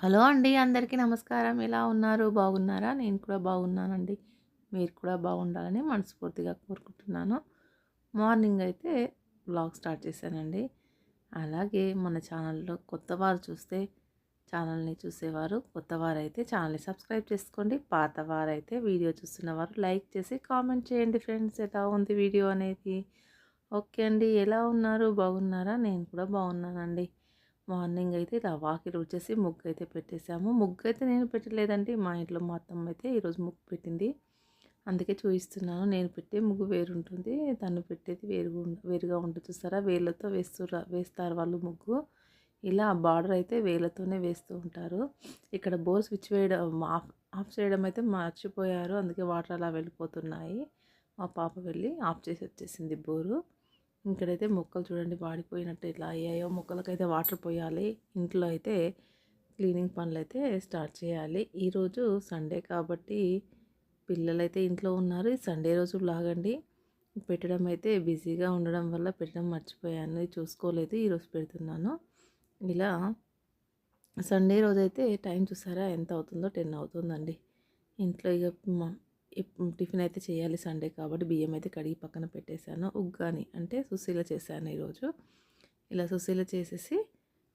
Hello అండి. అందరికీ నమస్కారం. ఎలా ఉన్నారు? బాగున్నారా? నేను కూడా బాగున్నానండి. మీరు కూడా బాగుండాలని మనస్ఫూర్తిగా కోరుకుంటున్నాను. మార్నింగ్ అయితే వ్లాగ్ స్టార్ట్ చేశానండి. అలాగే మన ఛానల్‌లో కొత్తవారు చూస్తే ఛానల్‌ని చూసేవారు కొత్తవారైతే ఛానల్‌ని సబ్స్క్రైబ్ చేసుకోండి. పాతవారైతే వీడియో చూస్తున్నవారు లైక్ చేసి కామెంట్ చేయండి ఫ్రెండ్స్. ఎలా ఉంది వీడియో అనేది? ఓకే అండి. ఎలా ఉన్నారు? బాగున్నారా? నేను కూడా బాగున్నానండి. మార్నింగ్ అయితే ఇలా వాకిలి ఊడ్చేసి ముగ్గు అయితే పెట్టేసాము. ముగ్గు అయితే నేను పెట్టలేదండి. మా ఇంట్లో మా అత్తమ్మ అయితే ఈరోజు ముగ్గు పెట్టింది. అందుకే చూపిస్తున్నాను. నేను పెట్టే ముగ్గు వేరుంటుంది. తను పెట్టేది వేరుగా ఉంటుంది. చూస్తారా? వేళ్ళతో వేస్తారు వాళ్ళు ముగ్గు. ఇలా బార్డర్ అయితే వేళ్ళతోనే వేస్తూ ఉంటారు. ఇక్కడ బోర్ స్విచ్ వేయడం ఆఫ్ చేయడం అయితే మర్చిపోయారు. అందుకే వాటర్ అలా వెళ్ళిపోతున్నాయి. మా పాప వెళ్ళి ఆఫ్ చేసి వచ్చేసింది బోరు. ఇక్కడైతే మొక్కలు చూడండి వాడిపోయినట్టు ఇట్లా అయ్యాయో. మొక్కలకైతే వాటర్ పోయాలి. ఇంట్లో అయితే క్లీనింగ్ పనులు అయితే స్టార్ట్ చేయాలి. ఈరోజు సండే కాబట్టి పిల్లలైతే ఇంట్లో ఉన్నారు. ఈ సండే రోజు లాగండి పెట్టడం అయితే బిజీగా ఉండడం వల్ల పెట్టడం మర్చిపోయాను. చూసుకోలేదు. ఈరోజు పెడుతున్నాను. ఇలా సండే రోజైతే టైం చూసారా ఎంత అవుతుందో? 10 అవుతుందండి. ఇంట్లో ఇక టిఫిన్ అయితే చేయాలి సండే కాబట్టి బియ్యం అయితే కడిగి పక్కన పెట్టేశాను. ఉగ్గాని అంటే సుశీల చేశాను ఈరోజు. ఇలా సుశీల చేసేసి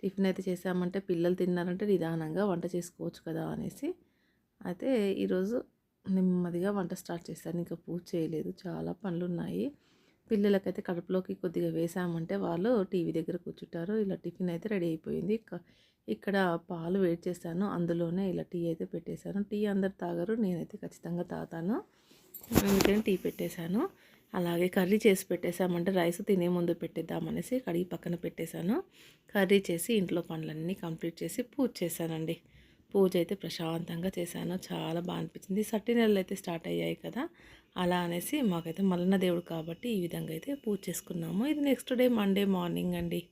టిఫిన్ అయితే చేసామంటే పిల్లలు తిన్నారంటే నిదానంగా వంట చేసుకోవచ్చు కదా అనేసి అయితే ఈరోజు నెమ్మదిగా వంట స్టార్ట్ చేశాను. ఇంకా పూజ చేయలేదు. చాలా పనులు ఉన్నాయి. పిల్లలకైతే కడుపులోకి కొద్దిగా వేసామంటే వాళ్ళు టీవీ దగ్గర కూర్చుంటారు. ఇలా టిఫిన్ అయితే రెడీ అయిపోయింది. ఇక్కడ పాలు వేడి చేశాను. అందులోనే ఇలా టీ అయితే పెట్టేశాను. టీ అందరు తాగరు. నేనైతే ఖచ్చితంగా తాగుతాను. అందుకని టీ పెట్టేశాను. అలాగే కర్రీ చేసి పెట్టేశామంటే రైస్ తినే ముందు పెట్టేద్దామనేసి కడిగి పక్కన పెట్టేశాను. కర్రీ చేసి ఇంట్లో పనులన్నీ కంప్లీట్ చేసి పూజ చేశానండి. పూజ అయితే ప్రశాంతంగా చేశాను. చాలా బాగా అనిపించింది. సట్టి నెలలు అయితే స్టార్ట్ అయ్యాయి కదా, అలా అనేసి మాకైతే మల్లన్న దేవుడు కాబట్టి ఈ విధంగా అయితే పూజ చేసుకున్నాము. ఇది నెక్స్ట్ డే మండే మార్నింగ్ అండి.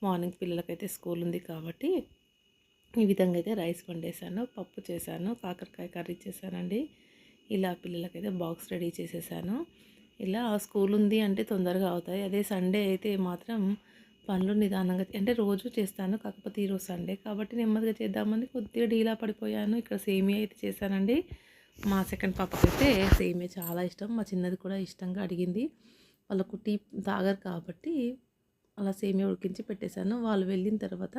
మార్నింగ్ పిల్లలకైతే స్కూల్ ఉంది కాబట్టి ఈ విధంగా అయితే రైస్ వండేసాను, పప్పు చేశాను, కాకరకాయ కర్రీ చేశానండి. ఇలా పిల్లలకైతే బాక్స్ రెడీ చేసేసాను. ఇలా స్కూల్ ఉంది అంటే తొందరగా అవుతాయి. అదే సండే అయితే మాత్రం పనులు నిదానంగా అంటే రోజు చేస్తాను. కాకపోతే ఈరోజు సండే కాబట్టి నెమ్మదిగా చేద్దామని కొద్దిగా డీలా పడిపోయాను. ఇక్కడ సేమియా అయితే చేశానండి. మా సెకండ్ పాపకైతే సేమియా చాలా ఇష్టం. మా చిన్నది కూడా ఇష్టంగా అడిగింది. వాళ్ళకు టీ తాగరు కాబట్టి అలా సేమియా ఉడికించి పెట్టేశాను. వాళ్ళు వెళ్ళిన తర్వాత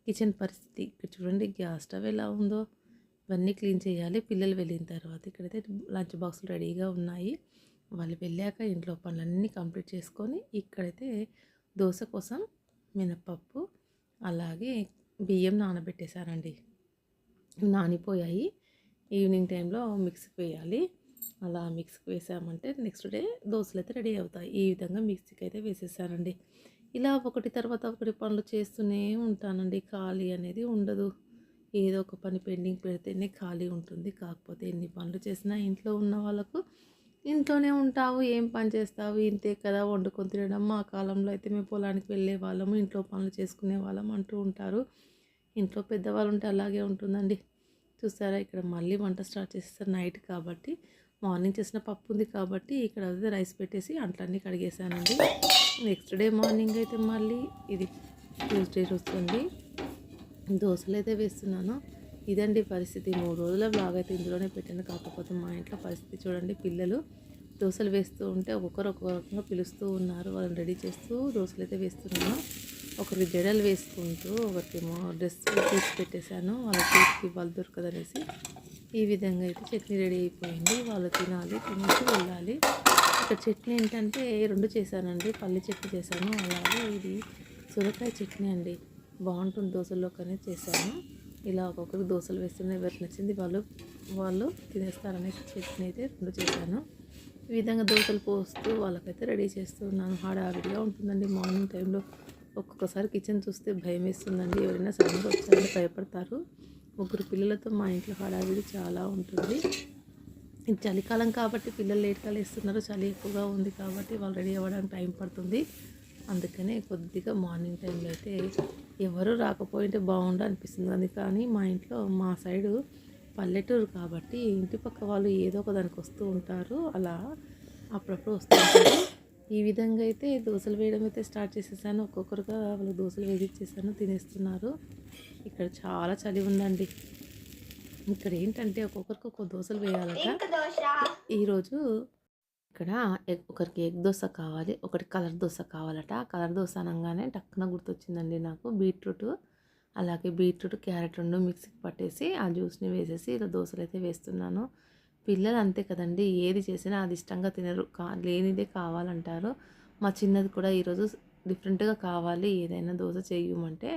కిచెన్ పరిస్థితి ఇక్కడ చూడండి. గ్యాస్ స్టవ్ ఎలా ఉందో ఇవన్నీ క్లీన్ చేయాలి. పిల్లలు వెళ్ళిన తర్వాత ఇక్కడైతే లంచ్ బాక్సులు రెడీగా ఉన్నాయి. వాళ్ళు వెళ్ళాక ఇంట్లో పనులన్నీ కంప్లీట్ చేసుకొని ఇక్కడైతే దోశ కోసం మినప్పప్పు అలాగే బియ్యం నానబెట్టేశానండి. నానిపోయాయి. ఈవినింగ్ టైంలో మిక్సీకి వేయాలి. అలా మిక్సీకి వేసామంటే నెక్స్ట్ డే దోశలు అయితే రెడీ అవుతాయి. ఈ విధంగా మిక్సీకి అయితే వేసేసానండి. ఇలా ఒకటి తర్వాత ఒకటి పనులు చేస్తూనే ఉంటానండి. ఖాళీ అనేది ఉండదు. ఏదో ఒక పని పెండింగ్ పెడితేనే ఖాళీ ఉంటుంది. కాకపోతే ఎన్ని పనులు చేసినా ఇంట్లో ఉన్న వాళ్ళకు ఇంట్లోనే ఉంటావు, ఏం పని చేస్తావు, ఇంతే కదా వండుకొని తినడం. మా కాలంలో అయితే మేము పొలానికి వెళ్ళే వాళ్ళము, ఇంట్లో పనులు చేసుకునే వాళ్ళం అంటూ ఉంటారు. ఇంట్లో పెద్దవాళ్ళు ఉంటే అలాగే ఉంటుందండి. చూసారా? ఇక్కడ మళ్ళీ వంట స్టార్ట్ చేసేసారు నైట్ కాబట్టి. మార్నింగ్ చేసిన పప్పు ఉంది కాబట్టి ఇక్కడ అదే రైస్ పెట్టేసి అంట్లన్నీ కడిగేసానండి. నెక్స్ట్ డే మార్నింగ్ అయితే మళ్ళీ ఇది ట్యూస్డే వస్తుంది. దోశలు అయితే వేస్తున్నాను. ఇదండి పరిస్థితి. 3 రోజుల బ్లాగ్ అయితే ఇందులోనే పెట్టాను. కాకపోతే మా ఇంట్లో పరిస్థితి చూడండి. పిల్లలు దోశలు వేస్తూ ఉంటే ఒక్కొక్కరు ఒక్కొక్క రకంగా పిలుస్తూ ఉన్నారు. వాళ్ళని రెడీ చేస్తూ దోశలు అయితే వేస్తున్నాను. ఒకరికి జడలు వేసుకుంటూ ఒకరికేమో డ్రెస్ తీసి పెట్టేశాను. వాళ్ళ చేతికి వాళ్ళు దొరకదనేసి ఈ విధంగా అయితే చట్నీ రెడీ అయిపోయింది. వాళ్ళు తినాలి, తినేసి వెళ్ళాలి. ఇక్కడ చట్నీ ఏంటంటే 2 చేశానండి. పల్లి చట్నీ చేశాను, అలాగే ఇది సొరకాయ చట్నీ అండి. బాగుంటుంది దోశల్లోకనే చేశాను. ఇలా ఒక్కొక్కరికి దోశలు వేస్తున్న ఎవరికి నచ్చింది వాళ్ళు తినేస్తారనేసి చట్నీ అయితే 2 చేశాను. ఈ విధంగా దోశలు పోస్తూ వాళ్ళకైతే రెడీ చేస్తూ ఉన్నాను. హడావిడిగా ఉంటుందండి మార్నింగ్ టైంలో. ఒక్కొక్కసారి కిచెన్ చూస్తే భయం వేస్తుందండి. ఎవరైనా సడన్గా వచ్చారంటే భయపడతారు. 3 పిల్లలతో మా ఇంట్లో హడావిడి చాలా ఉంటుంది. ఇది చలికాలం కాబట్టి పిల్లలు లేట్గా లేస్తున్నారు. చలి ఎక్కువగా ఉంది కాబట్టి వాళ్ళు రెడీ అవ్వడానికి టైం పడుతుంది. అందుకనే కొద్దిగా మార్నింగ్ టైంలో అయితే ఎవరు రాకపోయింటే బాగుండు అనిపిస్తుంది. కానీ మా ఇంట్లో మా సైడు పల్లెటూరు కాబట్టి ఇంటి పక్క వాళ్ళు ఏదో ఒక దానికి వస్తూ ఉంటారు. అలా అప్పుడప్పుడు వస్తూ ఉంటారు. ఈ విధంగా అయితే దోశలు వేయడం అయితే స్టార్ట్ చేసేసాను. ఒక్కొక్కరుగా వాళ్ళు దోశలు వేసిచ్చేసాను, తినేస్తున్నారు. ఇక్కడ చాలా చలి ఉందండి. ఇక్కడ ఏంటంటే ఒక్కొక్కరికి ఒక్కో దోసలు వేయాలట. ఈరోజు ఇక్కడ ఒకరికి ఎగ్ దోస కావాలి, ఒకటి కలర్ దోస కావాలట. కలర్ దోస అనంగానే టక్కున గుర్తొచ్చిందండి నాకు బీట్రూట్. అలాగే బీట్రూట్, క్యారెట్ 2 మిక్సీకి పట్టేసి ఆ జ్యూస్ని వేసేసి ఇలా దోసలైతే వేస్తున్నాను. పిల్లలు అంతే కదండి, ఏది చేసినా అది ఇష్టంగా తినరు, లేనిదే కావాలంటారు. మా చిన్నది కూడా ఈరోజు డిఫరెంట్గా కావాలి, ఏదైనా దోశ చేయమంటే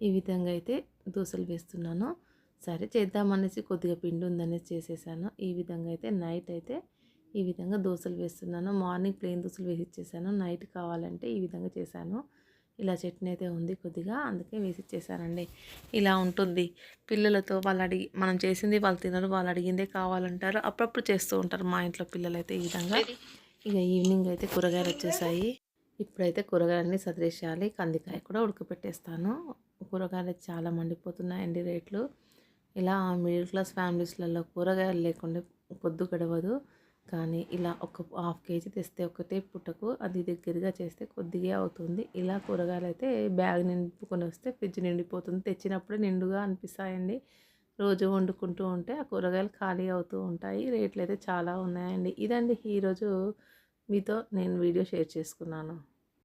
ఈ విధంగా అయితే దోశలు వేస్తున్నాను. సరే చేద్దామనేసి కొద్దిగా పిండి ఉందనేసి చేసేసాను. ఈ విధంగా అయితే నైట్ అయితే ఈ విధంగా దోశలు వేస్తున్నాను. మార్నింగ్ ప్లెయిన్ దోశలు వేసి ఇచ్చేసాను. నైట్ కావాలంటే ఈ విధంగా చేశాను. ఇలా చట్నీ అయితే ఉంది కొద్దిగా, అందుకే వేసి ఇచ్చేసానండి. ఇలా ఉంటుంది పిల్లలతో. మనం చేసింది వాళ్ళు తినరు, వాళ్ళు అడిగిందే కావాలంటారు. అప్పుడప్పుడు చేస్తూ ఉంటారు మా ఇంట్లో పిల్లలైతే ఈ విధంగా. ఇక ఈవినింగ్ అయితే కూరగాయలు వచ్చేసాయి. ఇప్పుడైతే కూరగాయలన్నీ సదిరేసేయాలి. కందికాయ కూడా ఉడకపెట్టేస్తాను. కూరగాయలు చాలా మండిపోతున్నాయండి రేట్లు. ఇలా మిడిల్ క్లాస్ ఫ్యామిలీస్లలో కూరగాయలు లేకుండా పొద్దు గడవదు. కానీ ఇలా ఒక హాఫ్ కేజీ తెస్తే ఒకటే పూటకు అది దగ్గరగా చేస్తే కొద్దిగా అవుతుంది. ఇలా కూరగాయలు అయితే బ్యాగ్ నింపుకొని వస్తే ఫ్రిడ్జ్ నిండిపోతుంది. తెచ్చినప్పుడే నిండుగా అనిపిస్తాయండి. రోజు వండుకుంటూ ఉంటే ఆ కూరగాయలు ఖాళీ అవుతూ ఉంటాయి. రేట్లు అయితే చాలా ఉన్నాయండి. ఇదండి ఈరోజు మీతో నేను వీడియో షేర్ చేసుకున్నాను.